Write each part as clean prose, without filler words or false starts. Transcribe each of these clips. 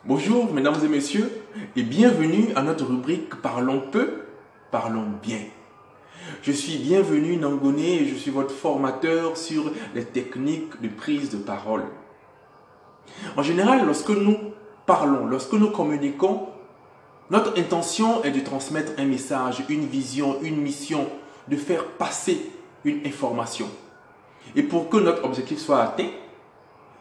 Bonjour mesdames et messieurs et bienvenue à notre rubrique Parlons peu, parlons bien. Je suis Bienvenu Nangoné et je suis votre formateur sur les techniques de prise de parole. En général, lorsque nous parlons, lorsque nous communiquons, notre intention est de transmettre un message, une vision, une mission, de faire passer une information. Et pour que notre objectif soit atteint,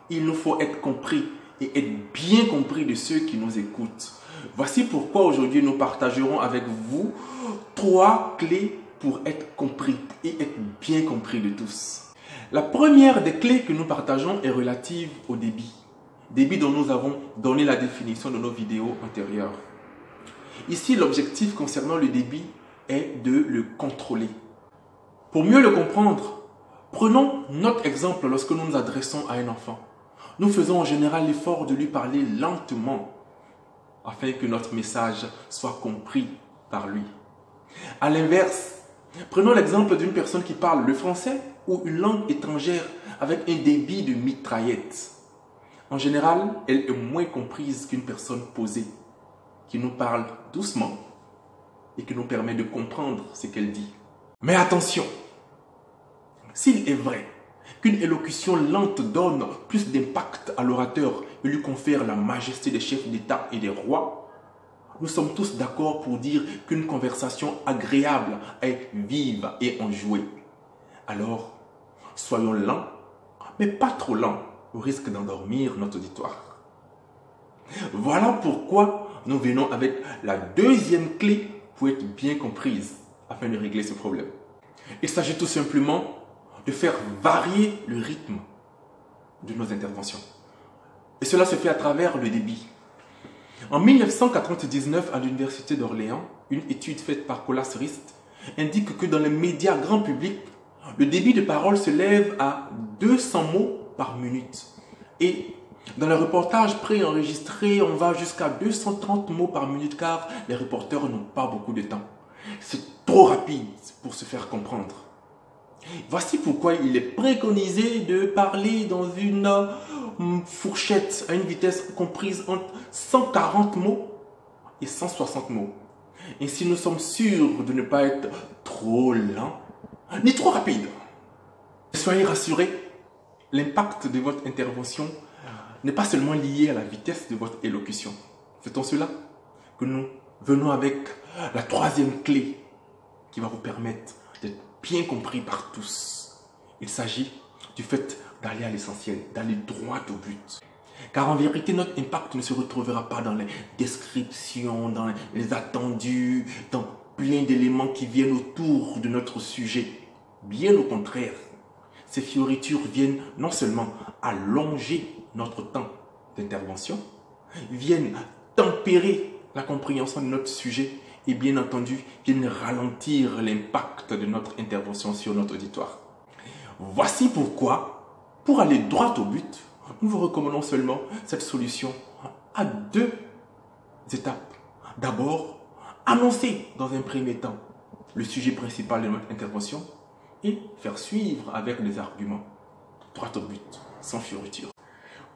il nous faut être compris et être bien compris de ceux qui nous écoutent. Voici pourquoi aujourd'hui nous partagerons avec vous 3 clés pour être compris et être bien compris de tous. La première des clés que nous partageons est relative au débit. Débit dont nous avons donné la définition dans nos vidéos antérieures. Ici, l'objectif concernant le débit est de le contrôler. Pour mieux le comprendre, prenons notre exemple lorsque nous nous adressons à un enfant. Nous faisons en général l'effort de lui parler lentement afin que notre message soit compris par lui. À l'inverse, prenons l'exemple d'une personne qui parle le français ou une langue étrangère avec un débit de mitraillette. En général, elle est moins comprise qu'une personne posée qui nous parle doucement et qui nous permet de comprendre ce qu'elle dit. Mais attention, s'il est vrai qu'une élocution lente donne plus d'impact à l'orateur et lui confère la majesté des chefs d'État et des rois, nous sommes tous d'accord pour dire qu'une conversation agréable est vive et enjouée. Alors, soyons lents, mais pas trop lents, au risque d'endormir notre auditoire. Voilà pourquoi nous venons avec la deuxième clé pour être bien comprise afin de régler ce problème. Il s'agit tout simplement de faire varier le rythme de nos interventions. Et cela se fait à travers le débit. En 1999, à l'Université d'Orléans, une étude faite par Colas Rist indique que dans les médias grand public, le débit de parole se lève à 200 mots par minute. Et dans les reportages préenregistrés, on va jusqu'à 230 mots par minute car les reporters n'ont pas beaucoup de temps. C'est trop rapide pour se faire comprendre. Voici pourquoi il est préconisé de parler dans une fourchette à une vitesse comprise entre 140 mots et 160 mots. Ainsi, nous sommes sûrs de ne pas être trop lent ni trop rapide. Soyez rassurés, l'impact de votre intervention n'est pas seulement lié à la vitesse de votre élocution. C'est en cela que nous venons avec la troisième clé qui va vous permettre d'être bien compris par tous. Il s'agit du fait d'aller à l'essentiel, d'aller droit au but. Car en vérité, notre impact ne se retrouvera pas dans les descriptions, dans les attendus, dans plein d'éléments qui viennent autour de notre sujet. Bien au contraire, ces fioritures viennent non seulement allonger notre temps d'intervention, viennent tempérer la compréhension de notre sujet et bien entendu, viennent ralentir l'impact de notre intervention sur notre auditoire. Voici pourquoi, pour aller droit au but, nous vous recommandons seulement cette solution à 2 étapes. D'abord, annoncer dans un premier temps le sujet principal de notre intervention et faire suivre avec des arguments droit au but, sans fioriture.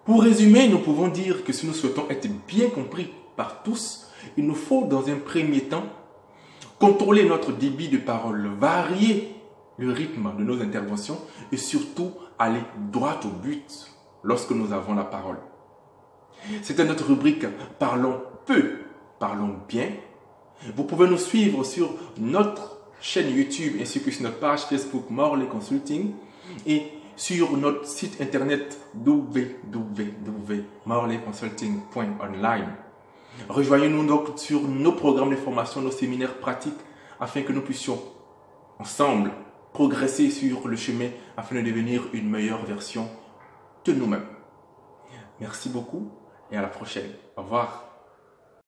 Pour résumer, nous pouvons dire que si nous souhaitons être bien compris par tous, il nous faut dans un premier temps contrôler notre débit de parole, varier le rythme de nos interventions et surtout aller droit au but lorsque nous avons la parole. C'était notre rubrique Parlons peu, parlons bien. Vous pouvez nous suivre sur notre chaîne YouTube ainsi que sur notre page Facebook Morley Consulting et sur notre site internet www.morleyconsulting.online. Rejoignez-nous donc sur nos programmes de formation, nos séminaires pratiques afin que nous puissions ensemble progresser sur le chemin afin de devenir une meilleure version de nous-mêmes. Merci beaucoup et à la prochaine. Au revoir.